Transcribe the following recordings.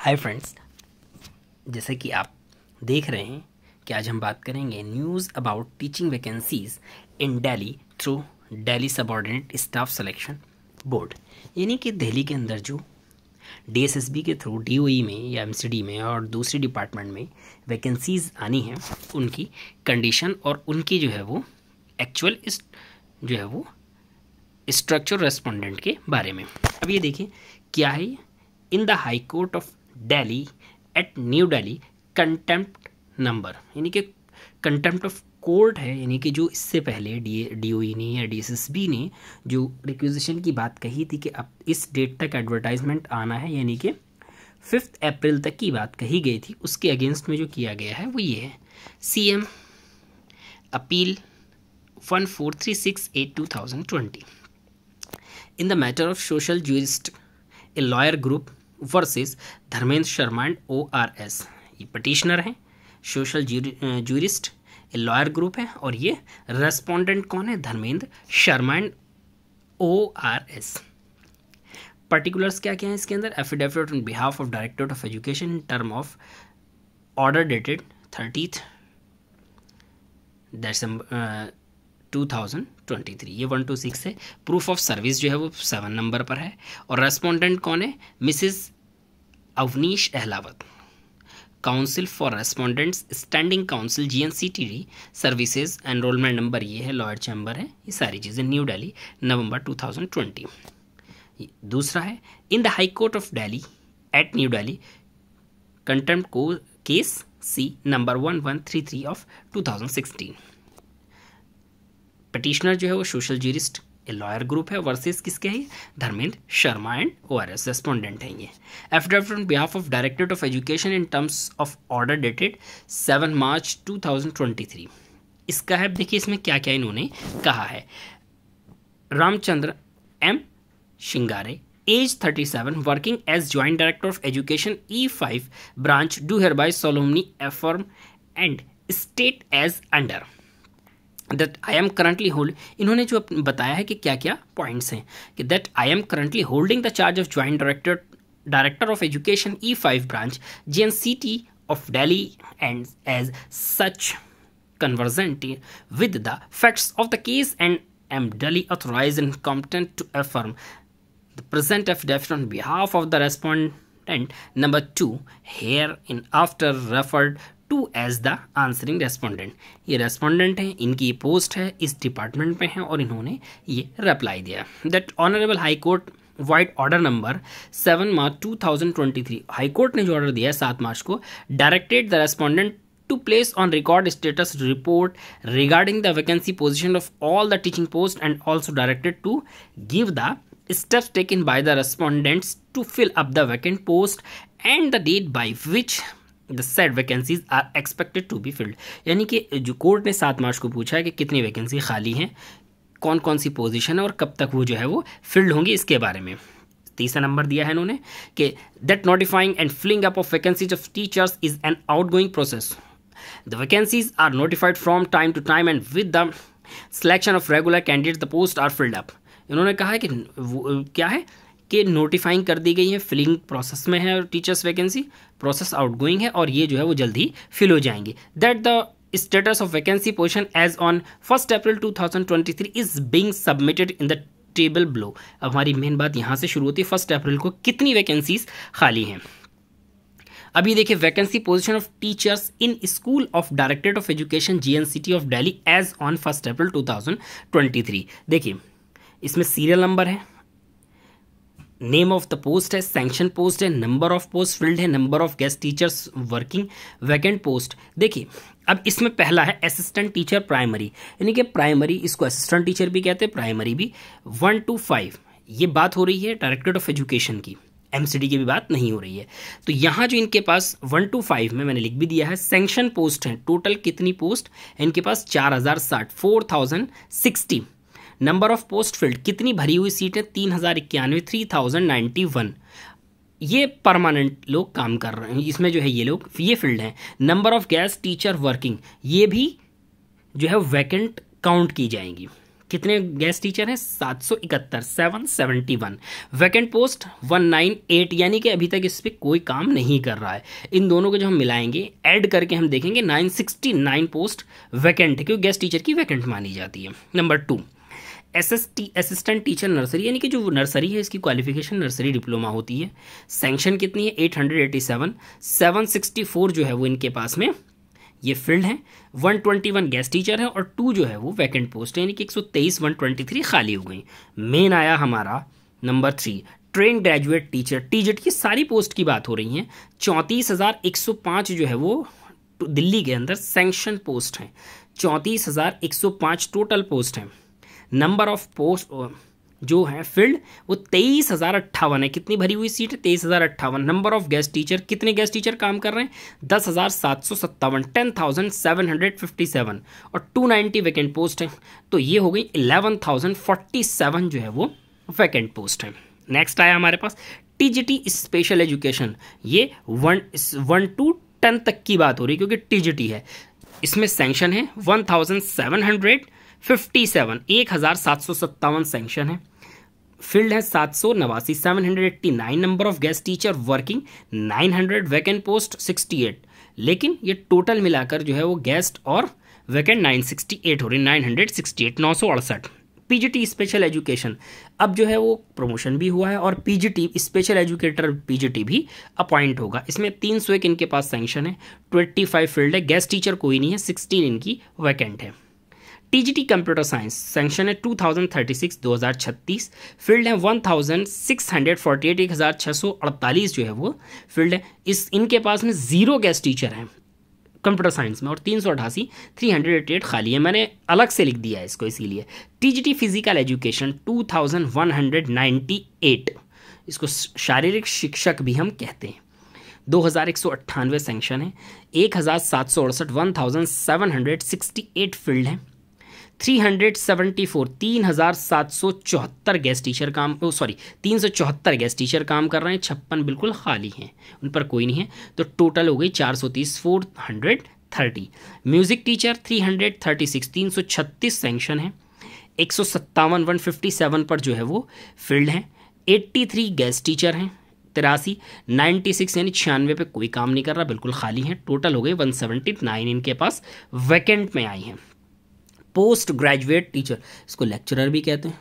Hi friends, जैसे कि आप देख रहे हैं कि आज हम बात करेंगे news about teaching vacancies in Delhi through Delhi subordinate staff selection board. यानी कि दिल्ली के अंदर जो डीएसएसबी के थ्रू डीओई में या एमसीडी में और दूसरी डिपार्टमेंट में वैकेंसीज आनी हैं, उनकी कंडीशन और उनकी जो है वो एक्चुअल जो है वो स्ट्रक्चर रेस्पोंडेंट के बारे में। अब ये देखिए क्या है। In the high court of Delhi at New Delhi contempt number, यानी कि कंटेम्प्ट ऑफ कोर्ट है, यानी कि जो इससे पहले डीओई ने या डीएसएसबी ने जो रिक्विजिशन की बात कही थी कि अब इस डेट तक एडवर्टाइजमेंट आना है, यानी कि 5 अप्रैल तक की बात कही गई थी, उसके अगेंस्ट में जो किया गया है वो ये है। CM appeal 1436/2020 in the matter of social jurist, a lawyer group versus Dharmendra Sharma and ORS। ये पटिशनर हैं, social jurist a lawyer group है, और ये रेस्पोंडेंट कौन है? Dharmendra Sharma and ORS। Particulars क्या क्या है इसके अंदर? Affidavit on behalf of directorate of education in term of order dated 30 December 2023, ये 1 to 6 है। प्रूफ ऑफ सर्विस जो है वो 7 नंबर पर है, और रेस्पोंडेंट कौन है? Mrs Avneesh Ahlawat. Counsel for respondents standing counsel GNCTD services, enrolment number ये है, लॉयर चैम्बर है, ये सारी चीज़ें न्यू दिल्ली नवंबर 2020। दूसरा है in the high court of Delhi at New Delhi contempt case C number 1133 of 2016। Petitioner जो है वो social jurist a lawyer group है, वर्सेस किसके है? Dharmendra Sharma and ORS respondent हैं ये। Affidavit on behalf of directorate of education in terms of order dated 7 March 2023। इसका है, देखिए इसमें क्या क्या इन्होंने कहा है। Ramchandra M Shingare, age 37, working as joint director of education E5 branch, do hereby solemnly affirm and state as under that I am currently holding। इन्होंने जो बताया है कि क्या क्या पॉइंट्स हैं, कि that I am currently holding the charge of joint director of education E5 branch GNCT of Delhi and as such conversant with the facts of the case and am duly authorized and competent to affirm the present affidavit on behalf of the respondent number 2 hereinafter referred to as the answering respondent. ये respondent हैं, इनकी post है, इस department में है, और इन्होंने ये रिप्लाई दिया। That honourable high court wide order number 7 March 2023, high court ने जो ऑर्डर दिया है 7 मार्च को, directed the respondent to place on record status report regarding the vacancy position of all the teaching posts and also directed to give the steps taken by the respondents to fill up the vacant post and the date by which the said vacancies are expected to be filled। यानी कि जो court ने 7 मार्च को पूछा है कि कितनी vacancy खाली हैं, कौन कौन सी पोजीशन है और कब तक वो जो है वो फिल्ड होंगी, इसके बारे में। तीसरा नंबर दिया है इन्होंने कि that notifying and filling up of vacancies of teachers is an outgoing process. The vacancies are notified from time to time and with the selection of regular candidates the posts are filled up। इन्होंने कहा है कि क्या है कि notifying कर दी गई है, फिलिंग प्रोसेस में है, टीचर्स वैकेंसी प्रोसेस आउटगोइंग है, और ये जो है वो जल्दी फिल हो जाएंगी। That the status of vacancy position as on 1 April 2023 is being submitted in the table below. अब हमारी मेन बात यहाँ से शुरू होती है, 1 अप्रैल को कितनी वैकेंसीज खाली हैं। अभी देखिए vacancy position of teachers in school of directorate of education GNCT of Delhi as on 1 April 2023। देखिए इसमें सीरियल नंबर है, नेम ऑफ द पोस्ट है, सैंक्शन पोस्ट है, नंबर ऑफ पोस्ट फिल्ड है, number of guest teachers working, vacant post. देखिए अब इसमें पहला है असिस्टेंट टीचर प्राइमरी, यानी कि प्राइमरी, इसको असिस्टेंट टीचर भी कहते हैं, प्राइमरी भी 1 to 5। ये बात हो रही है डायरेक्टरेट ऑफ एजुकेशन की, MCD की भी बात नहीं हो रही है। तो यहाँ जो इनके पास 1 to 5 में मैंने लिख भी दिया है, सैंक्शन पोस्ट है। टोटल कितनी पोस्ट है इनके पास? 4060 नंबर ऑफ पोस्ट फिल्ड, कितनी भरी हुई सीट है? 3091 3091। ये परमानेंट लोग काम कर रहे हैं, इसमें जो है ये लोग ये फील्ड हैं। Number of guest teacher working, ये भी जो है वैकेंट काउंट की जाएंगी। कितने गेस्ट टीचर हैं? 771, 771। वैकेंट पोस्ट 198, यानी कि अभी तक इस पर कोई काम नहीं कर रहा है। इन दोनों को जो हम मिलाएंगे, ऐड करके हम देखेंगे 969 पोस्ट वैकेंट है, क्योंकि गेस्ट टीचर की वैकेंट मानी जाती है। नंबर 2, असिस्टेंट टीचर नर्सरी, यानी कि जो नर्सरी है इसकी क्वालिफिकेशन नर्सरी डिप्लोमा होती है। सैंक्शन कितनी है? 887, 764 जो है वो इनके पास में ये फील्ड है। 121 गेस्ट टीचर है और 2 जो है वो वैकेंट पोस्ट है, यानी कि 123, 123 खाली हो गई। मेन आया हमारा नंबर 3, ट्रेन ग्रेजुएट टीचर। टीजेट की सारी पोस्ट की बात हो रही है। 34,105 जो है वो दिल्ली के अंदर सैंक्शन पोस्ट हैं। 34,105 टोटल पोस्ट हैं। नंबर ऑफ पोस्ट जो है फील्ड वो 23,058 है। कितनी भरी हुई सीट है? 23,058। नंबर ऑफ गेस्ट टीचर, कितने गेस्ट टीचर काम कर रहे हैं? 10,757, 10,757। और 290 वैकेंट पोस्ट है, तो ये हो गई 11,047 जो है वो वैकेंट पोस्ट है। नेक्स्ट आया हमारे पास टीजीटी स्पेशल एजुकेशन। ये 1 to 10 तक की बात हो रही है, क्योंकि टीजीटी है। इसमें सैंक्शन है 1757, 1,757 सैंक्शन है। फील्ड है 789, 789। Number of guest teacher working 900, vacant post 68। लेकिन ये टोटल मिलाकर जो है वो गेस्ट और वैकेंट 968 हो रही, 968, 968। पीजीटी स्पेशल एजुकेशन, अब जो है वो प्रमोशन भी हुआ है और पीजीटी स्पेशल एजुकेटर पीजीटी भी अपॉइंट होगा। इसमें 301 इनके पास सैंक्शन है, 25 फील्ड है, गेस्ट टीचर कोई नहीं है, 16 इनकी वैकेंट है। टीजीटी कंप्यूटर साइंस सैंक्शन है 2036, 2036। फील्ड है 1648, 1648 जो है वो फील्ड है। इनके पास में 0 गेस्ट टीचर हैं कंप्यूटर साइंस में और 388, 388 खाली है। मैंने अलग से लिख दिया है इसको इसीलिए। टीजीटी फिजिकल एजुकेशन 2198, इसको शारीरिक शिक्षक भी हम कहते हैं। 2198 सैंक्शन है, 1768, 1768 फील्ड है। 374, 3774 गेस्ट टीचर काम 374 गेस्ट टीचर काम कर रहे हैं, 56 बिल्कुल खाली हैं, उन पर कोई नहीं है। तो टोटल हो गई 430, 430। म्यूजिक टीचर 336, 336 सैंक्शन है। 157, 157 पर जो है वो फील्ड है। 83 गेस्ट टीचर हैं। 83, 96 यानी 96 पे कोई काम नहीं कर रहा, बिल्कुल खाली हैं। टोटल हो गए 179 इनके पास वैकेंट में आई हैं। पोस्ट ग्रेजुएट टीचर, इसको लेक्चरर भी कहते हैं।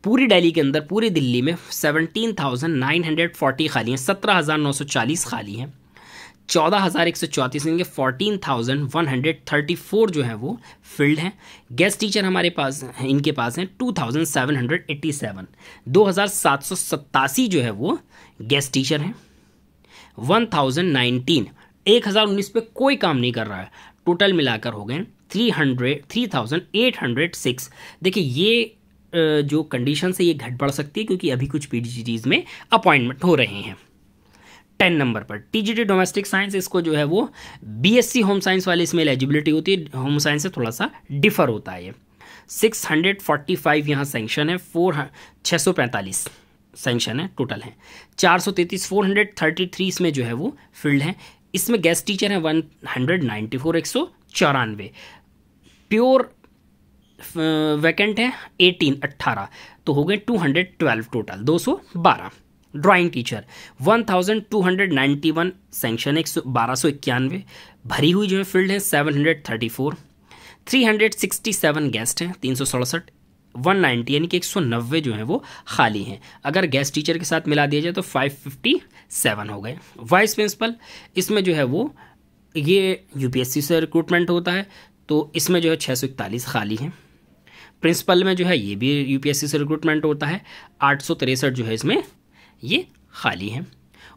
पूरी दिल्ली के अंदर, पूरी दिल्ली में 17,940 खाली हैं, 17,940 खाली हैं। 14,134 इनके 14,134 जो है वो फील्ड हैं। गेस्ट टीचर हमारे पास इनके पास हैं 2,787, 2,787 जो है वो गेस्ट टीचर हैं। 1,019, 1,019 पे कोई काम नहीं कर रहा है। टोटल मिलाकर हो गए 3,806। देखिए ये जो कंडीशन है ये घट बढ़ सकती है, क्योंकि अभी कुछ पीजीटीज में अपॉइंटमेंट हो रहे हैं। 10 नंबर पर टीजीटी डोमेस्टिक साइंस, इसको जो है वो बीएससी होम साइंस वाले इसमें एलिजिबिलिटी होती है। होम साइंस से थोड़ा सा डिफर होता है ये। 645 यहाँ सैंक्शन है, 645 सैंक्शन है टोटल है। 433, 433 इसमें जो है वो फील्ड है। इसमें गेस्ट टीचर है 194, 194। प्योर वैकेंट है 18, तो हो गए 212 टोटल, 212। ड्राइंग टीचर 1291 सैंक्शन है, 1291। भरी हुई जो है फील्ड है 734। 367 गेस्ट हैं, 367। 190 यानी कि 190 जो है वो खाली हैं। अगर गेस्ट टीचर के साथ मिला दिया जाए तो 557 हो गए। वाइस प्रिंसिपल, इसमें जो है वो ये यूपीएससी से रिक्रूटमेंट होता है, तो इसमें जो है 641 खाली हैं। प्रिंसिपल में जो है ये भी यूपीएससी से रिक्रूटमेंट होता है, 863 जो है इसमें ये खाली हैं।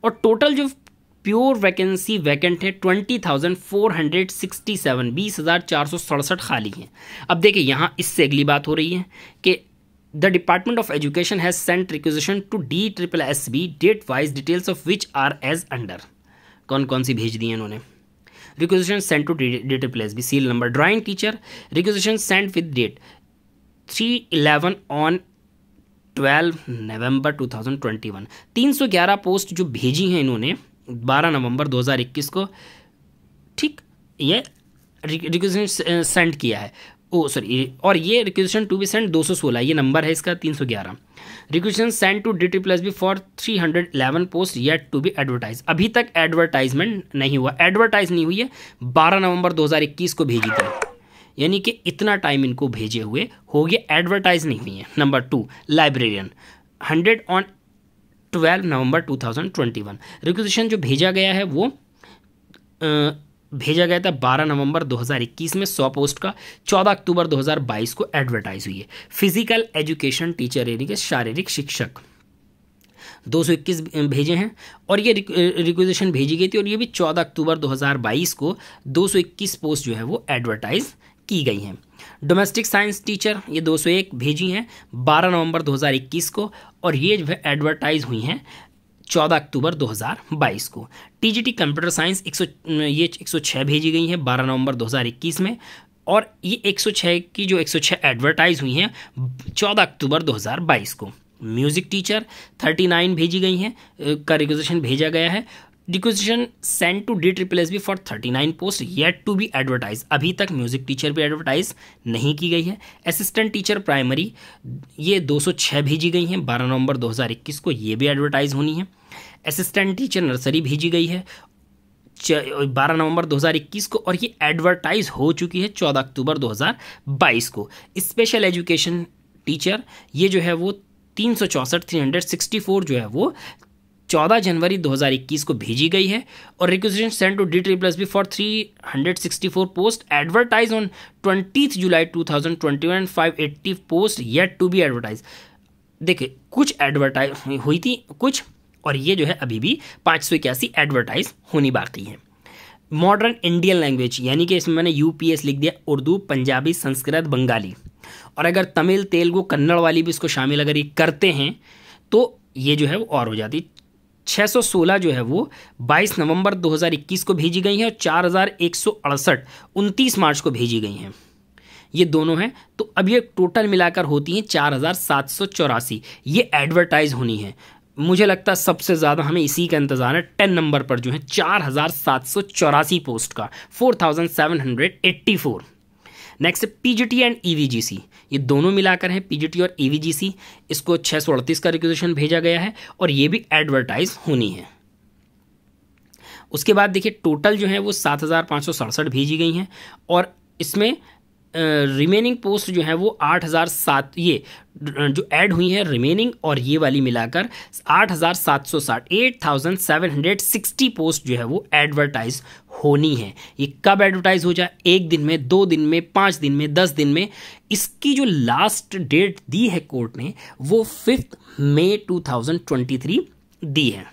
और टोटल जो प्योर वैकेंसी वैकेंट है 20,467, 20,467 खाली हैं। अब देखिए यहाँ इससे अगली बात हो रही है कि the department of education has sent requisition to DSSB, date wise details of which are as under. कौन कौन सी भेज दी हैं इन्होंने? Requisition sent to DSSB, seal number. Drawing teacher requisition sent with date 3/11 on 12 November 2021। 311 post जो भेजी हैं इन्होंने 12 नवंबर 2021 को, ठीक, ये रिक्वेजिशन सेंड किया है। और ये रिक्वेजिशन टू बी सेंड 216, ये नंबर है इसका 311। Requisition send to DTTSB for 311 post yet to be advertise. अभी तक एडवर्टाइजमेंट नहीं हुआ, एडवर्टाइज नहीं हुई है, 12 नवंबर 2021 को भेजी थी, यानी कि इतना टाइम इनको भेजे हुए हो गया, एडवर्टाइज नहीं हुई है। Number 2 librarian 100 on 12 November 2021। Requisition जो भेजा गया है वो भेजा गया था 12 नवंबर 2021 में 100 पोस्ट का, 14 अक्टूबर 2022 को एडवर्टाइज हुई है। फिजिकल एजुकेशन टीचर यानी कि शारीरिक शिक्षक 221 भेजे हैं और ये रिक्वेजिशन भेजी गई थी और ये भी 14 अक्टूबर 2022 को 221 पोस्ट जो है वो एडवर्टाइज की गई हैं। डोमेस्टिक साइंस टीचर ये 201 भेजी हैं 12 नवंबर 2021 को और ये जो है एडवर्टाइज हुई हैं 14 अक्टूबर 2022 को। TGT कंप्यूटर साइंस 106 भेजी गई हैं 12 नवंबर 2021 में और ये 106 की जो 106 एडवर्टाइज हुई हैं 14 अक्टूबर 2022 को। म्यूजिक टीचर 39 भेजी गई हैं का रिक्वेजिशन भेजा गया है। Requisition send to DTTSB for 39 post yet to be advertise. अभी तक म्यूजिक टीचर भी एडवर्टाइज नहीं की गई है। असिस्टेंट टीचर प्राइमरी ये 206 भेजी गई हैं 12 नवंबर 2021 को, ये भी एडवर्टाइज होनी है। असिस्टेंट टीचर नर्सरी भेजी गई है 12 नवंबर 2021 को और ये एडवर्टाइज हो चुकी है 14 अक्टूबर 2022 को। स्पेशल एजुकेशन टीचर ये जो है वो 364 जो है वो 14 जनवरी 2021 को भेजी गई है और requisition send to DTTSB for 364 post advertise on 20 July 2021 580 post yet to be advertise. देखिए कुछ एडवर्टाइज हुई थी कुछ और ये जो है अभी भी 581 एडवर्टाइज होनी बाकी है। मॉडर्न इंडियन लैंग्वेज यानी कि इसमें मैंने UPS लिख दिया, उर्दू, पंजाबी, संस्कृत, बंगाली और अगर तमिल, तेलुगु, कन्नड़ वाली भी इसको शामिल अगर ये करते हैं तो ये जो है वो और हो जाती। 616 जो है वो 22 नवंबर 2021 को भेजी गई हैं और 4168 29 मार्च को भेजी गई हैं, ये दोनों हैं। तो अब ये टोटल मिलाकर होती हैं 4784, ये एडवर्टाइज होनी है। मुझे लगता है सबसे ज़्यादा हमें इसी का इंतज़ार है। 10 नंबर पर जो है 4784 पोस्ट का 4784। नेक्स्ट PGT एंड EVGC, ये दोनों मिलाकर हैं PGT और EVGC। इसको 638 का रिक्वेजिशन भेजा गया है और ये भी एडवर्टाइज होनी है। उसके बाद देखिए टोटल जो है वो 7567 भेजी गई हैं और इसमें रिमेनिंग पोस्ट जो है वो 8007, ये जो ऐड हुई है रिमेनिंग और ये वाली मिलाकर 8760 8760 पोस्ट जो है वो एडवर्टाइज होनी है। ये कब एडवर्टाइज हो जाए, 1 दिन में, 2 दिन में, 5 दिन में, 10 दिन में। इसकी जो लास्ट डेट दी है कोर्ट ने वो 5 मई 2023 दी है।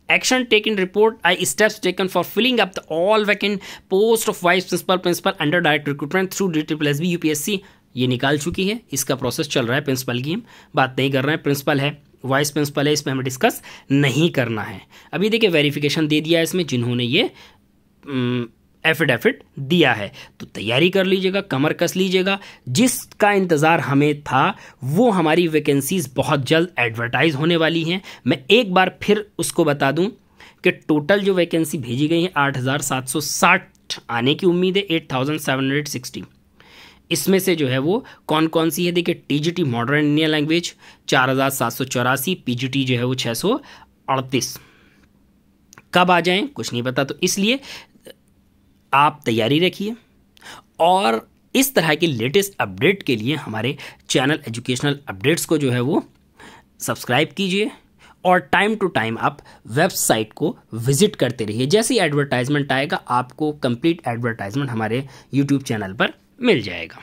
Action taken report steps taken for filling up the all vacant post of vice principal under direct recruitment through DTTSB UPSC ये निकाल चुकी है। इसका प्रोसेस चल रहा है। प्रिंसिपल की हम बात नहीं कर रहे हैं, प्रिंसिपल है, वाइस प्रिंसिपल है, इसमें हमें डिस्कस नहीं करना है। अभी देखिए वेरिफिकेशन दे दिया है इसमें जिन्होंने ये एफिडेविट दिया है, तो तैयारी कर लीजिएगा, कमर कस लीजिएगा। जिसका इंतज़ार हमें था वो हमारी वैकेंसीज बहुत जल्द एडवर्टाइज होने वाली हैं। मैं एक बार फिर उसको बता दूं कि टोटल जो वैकेंसी भेजी गई है 8760 आने की उम्मीद है, 8760। इसमें से जो है वो कौन कौन सी है देखिए, TGT modern Indian language 4784, PGT जो है वो 638। कब आ जाएं कुछ नहीं पता, तो इसलिए आप तैयारी रखिए और इस तरह के लेटेस्ट अपडेट के लिए हमारे चैनल एजुकेशनल अपडेट्स को जो है वो सब्सक्राइब कीजिए और टाइम टू टाइम आप वेबसाइट को विजिट करते रहिए। जैसे ही एडवर्टाइजमेंट आएगा आपको कंप्लीट एडवर्टाइजमेंट हमारे यूट्यूब चैनल पर मिल जाएगा।